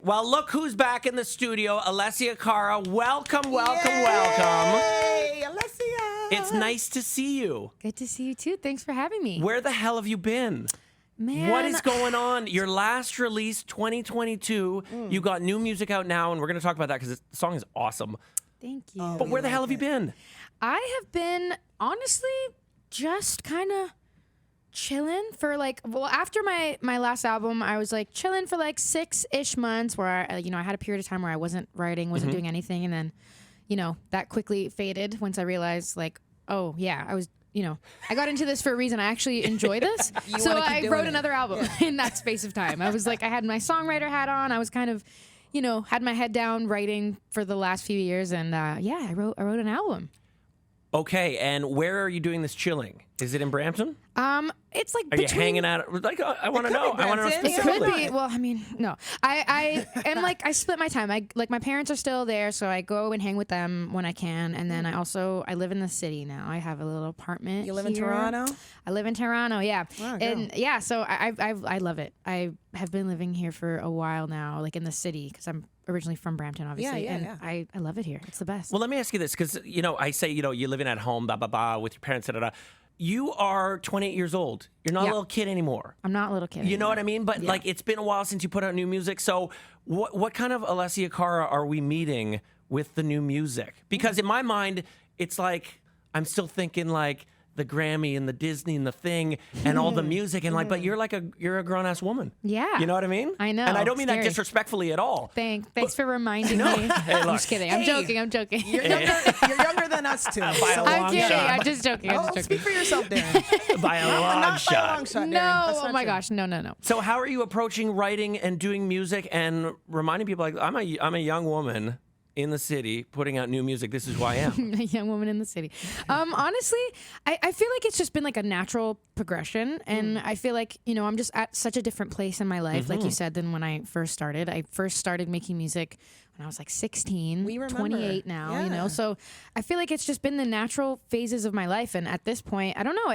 Well, look who's back in the studio. Alessia, Cara, welcome, welcome, Yay! welcome. Hey, Alessia. It's nice to see you. Good to see you too. Thanks for having me. Where the hell have you been? Man. What is going on? Your last release, 2022. You got new music out now, and we're going to talk about that because the song is awesome. Thank you. But where the hell have you been? I have been, honestly, just kind of chilling for after my last album, I was like chilling for like 6-ish months where I had a period of time where I wasn't writing, wasn't doing anything. And then, that quickly faded once I realized I got into this for a reason. I actually enjoy this. So I wrote another album in that space of time. I was like, I had my songwriter hat on. I was kind of, had my head down writing for the last few years. And I wrote an album. Okay, and where are you doing this chilling? Is it in Brampton? It's like Are you hanging out? Like, I want to know. I want to know It specifically. could be. Well, I mean, no. I I split my time. My parents are still there, so I go and hang with them when I can. And then I live in the city now. I have a little apartment. You live here. in Toronto? I live in Toronto. Yeah. Wow, and yeah, so I love it. I have been living here for a while now, like in the city, because I'm originally from Brampton, obviously. I love it here. It's the best. Well, let me ask you this, because I say you're living at home, blah blah blah, with your parents, da da da. You are 28 years old. You're not a little kid anymore. I'm not a little kid. You know what I mean? But like, it's been a while since you put out new music. So what kind of Alessia Cara are we meeting with the new music? Because in my mind, it's like I'm still thinking like the Grammy and the Disney and the thing and all the music and but you're a grown ass woman. Yeah. You know what I mean? I know. And I don't mean that Scary. disrespectfully at all. Thanks for reminding me. Hey, I'm look. just kidding. I'm joking. You're younger than us too. By a so- long I'm kidding. shot. I'm just joking. Speak for yourself, Darren. By a long Not by a long shot. shot, Darren. No, That's oh not my true. gosh, no. So how are you approaching writing and doing music and reminding people like I'm a young woman in the city putting out new music. This is who I am. A young woman in the city. Honestly, I feel like it's just been like a natural progression, and I feel like I'm just at such a different place in my life, like you said, than when I first started. I first started making music when I was like 16. We remember. 28 now. So I feel like it's just been the natural phases of my life, and at this point, I don't know.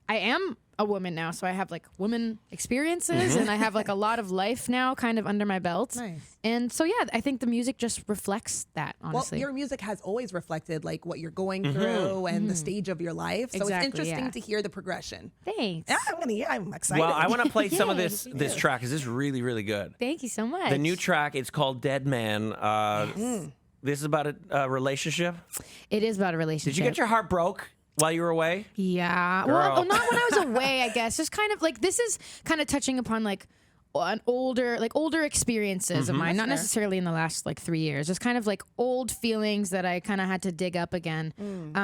I am a woman now, so I have like woman experiences and I have like a lot of life now kind of under my belt. Nice. And so yeah, I think the music just reflects that, honestly. Well, your music has always reflected like what you're going through and the stage of your life. So Exactly, it's interesting yeah. to hear the progression. Thanks. Yeah, I'm excited. Well, I want to play some of Yay. this track because this is really, really good. Thank you so much. The new track, it's called Dead Man. This is about a relationship. It is about a relationship. Did you get your heart broke while you were away? Yeah. Girl. Well, not when I was away, I guess. Just kind of like, this is kind of touching upon like older experiences of mine, not necessarily in the last like 3 years, just kind of like old feelings that I kind of had to dig up again,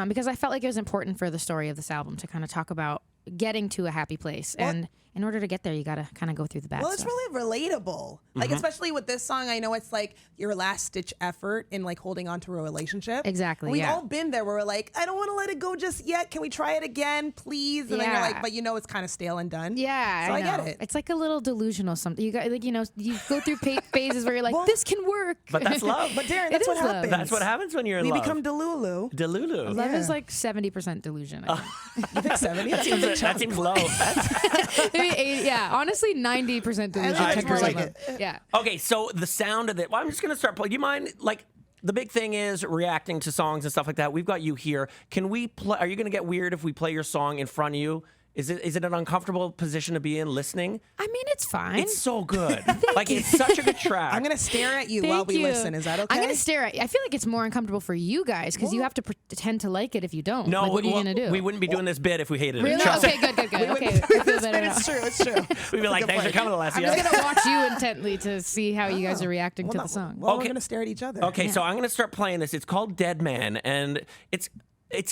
because I felt like it was important for the story of this album to kind of talk about getting to a happy place. And in order to get there, you got to kind of go through the bad Well, it's stuff. really relatable. Like, especially with this song, I know it's like your last ditch effort in like holding on to a relationship. Exactly, We've yeah. all been there where we're like, I don't want to let it go just yet. Can we try it again, please? And then you're Yeah. like, but it's kind of stale and done. Yeah, So I know. get it. It's like a little delusional something. You got like you go through phases where you're like, Well, this can work. But that's love. But Darren, It that's is what love. happens. That's what happens when you're in We love. become Delulu. Delulu. Love Yeah. is like 70% delusion. I think. You think 70? That seems low. Maybe 80, yeah, honestly, 90% delusion. I think it's 10% more love. like Yeah. Okay, so the sound of it. Well, I'm just gonna start playing. Do you mind? Like, the big thing is reacting to songs and stuff like that. We've got you here. Can we play? Are you gonna get weird if we play your song in front of you? Is it an uncomfortable position to be in listening? I mean, it's fine. It's so good. Like, it's such a good track. I'm going to stare at you Thank while we you. listen. Is that okay? I'm gonna stare at you. I feel like it's more uncomfortable for you guys because you have to pretend to like it if you don't. No, like, what are you gonna do? We wouldn't be doing this bit if we hated it. Really? Trust Okay, me. good. Okay, I feel better now. It's true. It's true. We'd be like, thanks for coming, I'm Alessia. just gonna watch you intently to see how you guys are reacting to the song. Well, Okay. we're going to stare at each other. Okay, so I'm going to start playing this. It's called Dead Man, and it's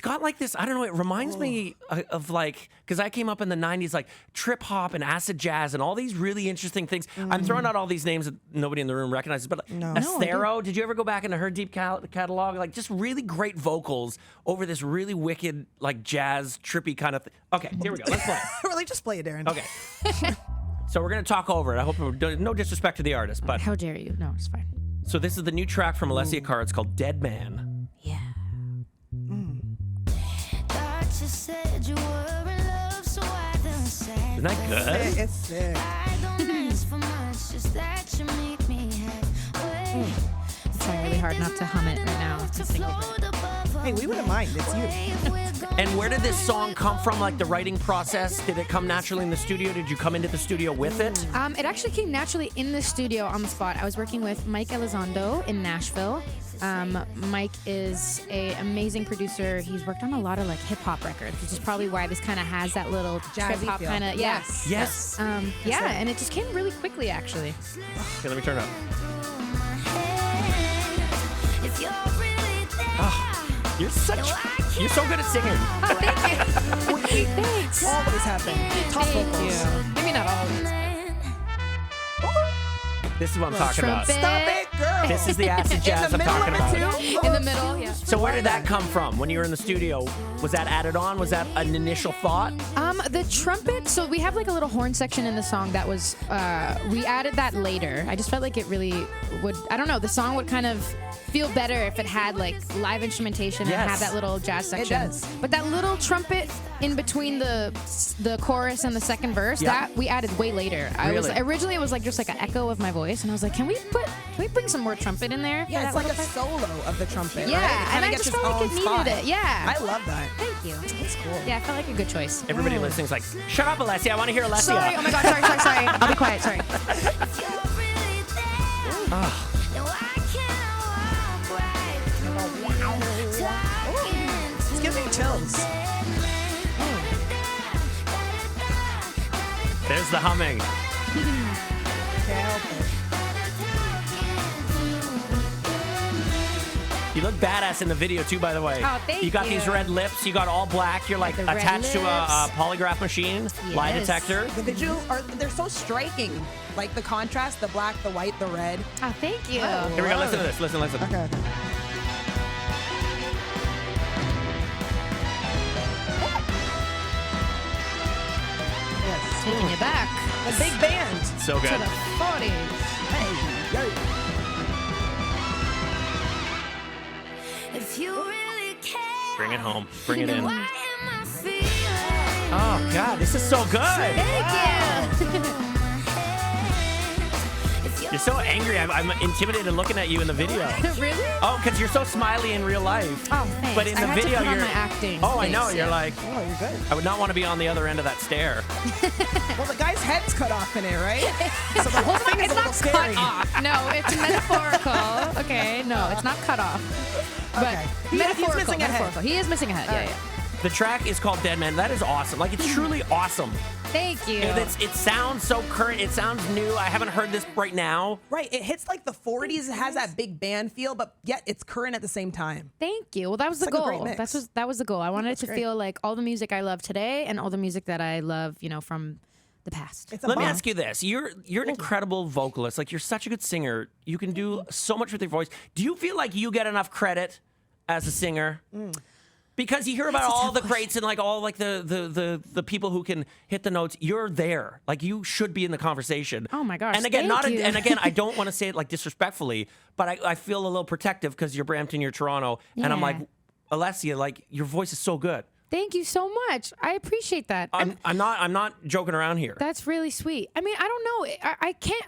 got like this, I don't know, it reminds me of like, because I came up in the 90s, like trip hop and acid jazz and all these really interesting things. I'm throwing out all these names that nobody in the room recognizes, but like, Athero, did you ever go back into her deep catalog? Like just really great vocals over this really wicked, like jazz, trippy kind of thing. Okay, here we go. Let's play. Really, just play it, Darren. Okay. So we're going to talk over it. I hope no disrespect to the artist, but How dare you? No, it's fine. so this is the new track from Alessia Cara. It's called Dead Man. Yeah. Thought you said you were in love, so I done said Isn't that good? It's sick. I don't ask for much, just that you make me happy. I'm trying really hard not to hum it right now. and sing over it. Hey, we wouldn't mind. It's you. And where did this song come from? Like the writing process? Did it come naturally in the studio? Did you come into the studio with it? It actually came naturally in the studio on the spot. I was working with Mike Elizondo in Nashville. Mike is an amazing producer. He's worked on a lot of like hip hop records, which is probably why this kind of has that little trip hop kind of. Yes. Yes. Yeah, and it just came really quickly actually. Okay, let me turn it up. You're so good at singing. Oh, thank you. Thanks. Always happen. Top Thank vocals. you. Maybe not always. This is what I'm talking about. Trumpet. Stop it, girl. This is the acid jazz I'm middle talking of it, about. too? In the middle, yeah. So where did that come from when you were in the studio? Was that added on? Was that an initial thought? The trumpet, so we have like a little horn section in the song that was, we added that later. I just felt like it really would, I don't know, the song would kind of feel better if it had like live instrumentation and Yes. have that little jazz section. does. But that little trumpet in between the chorus and the second verse, Yeah. that we added way later. Originally it was like just like an echo of my voice, and I was like, can we bring some more trumpet in there? Yeah, for it's that like a little part? solo of the trumpet. Yeah, right? It and kinda I gets just its felt like own it needed spot. it. Yeah. I love that. Thank you. That's cool. Yeah, I felt like a good choice. Everybody listening's like, shut up, Alessia. I want to hear Alessia. Sorry. Oh my God. Sorry. I'll be quiet. Sorry. It's giving me chills. There's the humming. Can't help it. You look badass in the video too, by the way. Oh, thank You got you. these red lips. You got all black. You're like the red attached to a lips. polygraph machine, lie Yes. detector. They're so striking. Like the contrast, the black, the white, the red. Oh, thank you. Oh. Here we go. Listen to this. Listen. Okay. Yes. Taking you back The big band. So to good. the 40s. Hey, yo. If you really care, Bring it home. Bring it in. why am I feeling? Oh God, this is so good. Thank you. You're so angry. I'm intimidated looking at you in the video. Really? Oh, because you're so smiley in real life. Oh, thanks. But in the I had video, to put on you're. my acting Oh, I know. face, You're yeah. like, Oh, you're good. I would not want to be on the other end of that stare. Well, the guy's head's cut off in it, right? So the whole thing is It's a little not scary. cut off. No, it's metaphorical. Okay, no, it's not cut off. But Okay. He's metaphorical. missing a head. metaphorical. He is missing a head. Yeah, yeah. The track is called Dead Man. That is awesome. Like, it's truly awesome. Thank you. And it sounds so current. It sounds new. I haven't heard this right now. Right. It hits like the 40s. It has that big band feel, but yet it's current at the same time. Thank you. Well, that was the It's like a great goal. mix. That was the goal. I wanted it to great. feel like all the music I love today and all the music that I love, from the past. It's a Let me bomb. ask you this. You're an incredible vocalist. Like, you're such a good singer. You can do so much with your voice. Do you feel like you get enough credit as a singer? Because you hear about all the greats and like all like the people who can hit the notes. You're there. Like, you should be in the conversation. Oh my gosh, And again, thank you. and again, I don't want to say it like disrespectfully, but I feel a little protective because you're Brampton, you're Toronto, and I'm Yeah. like, Alessia, like, your voice is so good. Thank you so much. I appreciate that. I'm not joking around here. That's really sweet. I mean, I don't know.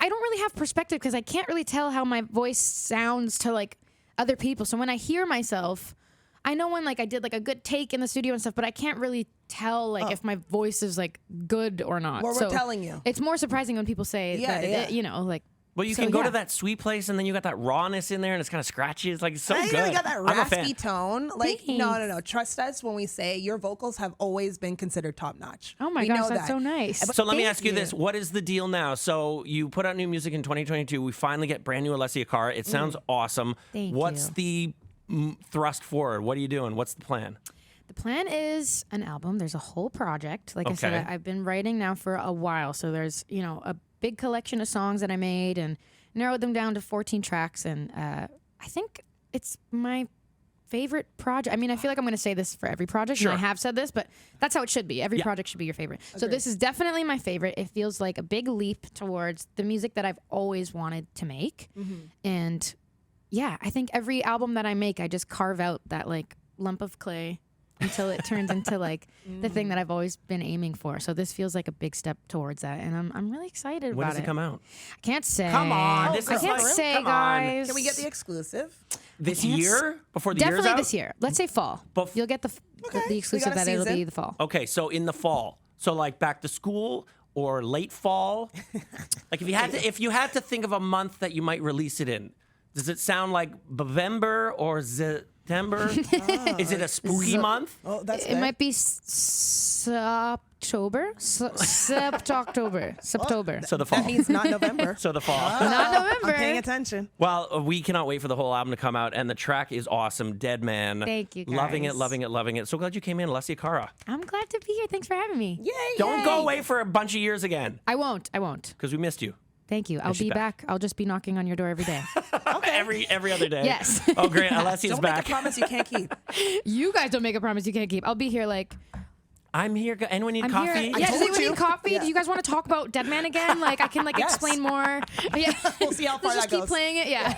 I don't really have perspective because I can't really tell how my voice sounds to like other people. So when I hear myself, I know when like I did like a good take in the studio and stuff, but I can't really tell like if my voice is like good or not. Well, we're telling you. It's more surprising when people say Yeah, that, yeah. like. Well, you So, can go yeah. to that sweet place, and then you got that rawness in there, and it's kind of scratchy. It's like so I good. know you got that I'm a fan. raspy tone. Like, no. Thanks. Trust us when we say your vocals have always been considered top notch. Oh my We gosh, know that's that. so nice. So let me Thank ask you this: what is the deal now? So you put out new music in 2022. We finally get brand new Alessia Cara. It sounds awesome. Thank What's you. the thrust forward? What are you doing? What's the plan? The plan is an album. There's a whole project. Like I Okay. said, I've been writing now for a while. So there's, a big collection of songs that I made and narrowed them down to 14 tracks. And I think it's my favorite project. I mean, I feel like I'm going to say this for every project. Sure. And I have said this, but that's how it should be. Every Yeah. project should be your favorite. So this is definitely my favorite. It feels like a big leap towards the music that I've always wanted to make. And yeah, I think every album that I make, I just carve out that like lump of clay until it turns into like the thing that I've always been aiming for. So this feels like a big step towards that, and I'm really excited When about does it come out? I can't say. Come on, this I is can't like- say, come on. guys. Can we get the exclusive? This can't year? Before the year's Definitely out? this year. Let's say fall. You'll get the we exclusive got a that it'll season. be the fall. Okay, so in the fall. So like back to school or late fall. Like if you had to think of a month that you might release it in, does it sound like November or September? Is it a spooky month? Oh, that's It might be October. September. So the fall. That means not November. So the fall. Not November. I'm paying attention. Well, we cannot wait for the whole album to come out, and the track is awesome. Dead Man. Thank you, guys. Loving it, loving it, loving it. So glad you came in, Alessia Cara. I'm glad to be here. Thanks for having me. Yay! Don't go away for a bunch of years again, I won't. because we missed you. Thank you. I'll she's be back. back. I'll just be knocking on your door every day. Every other day. Yes. Oh, great. Alessia's Don't back. make a promise you can't keep. You guys don't make a promise you can't keep. I'll be here like I'm here. Anyone need I'm coffee? here. Yeah, does told anyone you. need coffee? Yeah. Do you guys want to talk about Dead Man again? Like I can Yes. explain more. Yeah. We'll see how far Let's just that keep goes. playing it. Yeah.